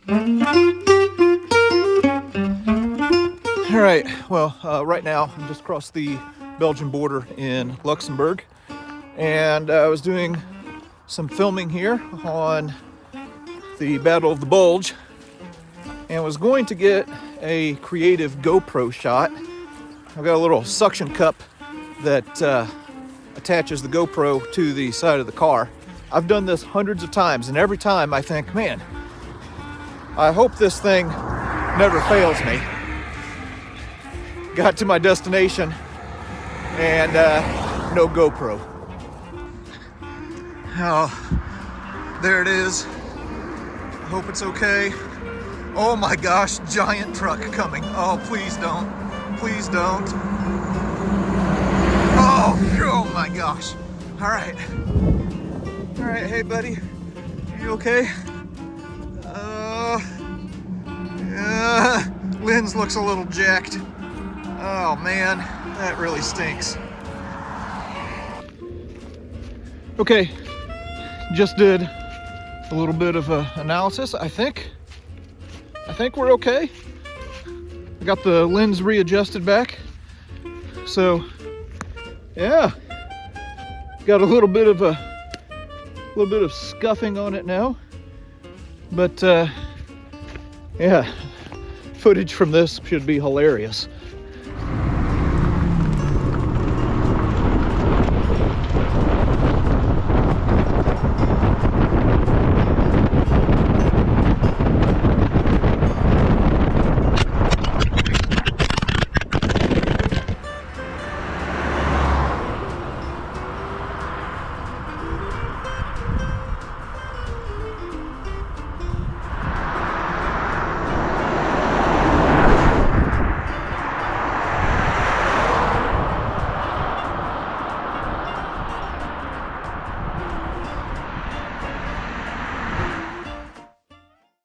All right, well, right now I'm just across the Belgian border in Luxembourg, and I was doing some filming here on the Battle of the Bulge, and was going to get a creative GoPro shot. I've got a little suction cup that attaches the GoPro to the side of the car. I've done this hundreds of times, and every time I think, man, I hope this thing never fails me. Got to my destination and no GoPro. Oh, there it is. I hope it's okay. Oh my gosh, giant truck coming. Oh, please don't. Please don't. Oh my gosh. All right. All right, hey buddy, you okay? Lens looks a little jacked. Oh man, that really stinks. Okay, just did a little bit of analysis. I think we're okay. I got the lens readjusted back. So yeah, got a little bit of scuffing on it now. But yeah, footage from this should be hilarious.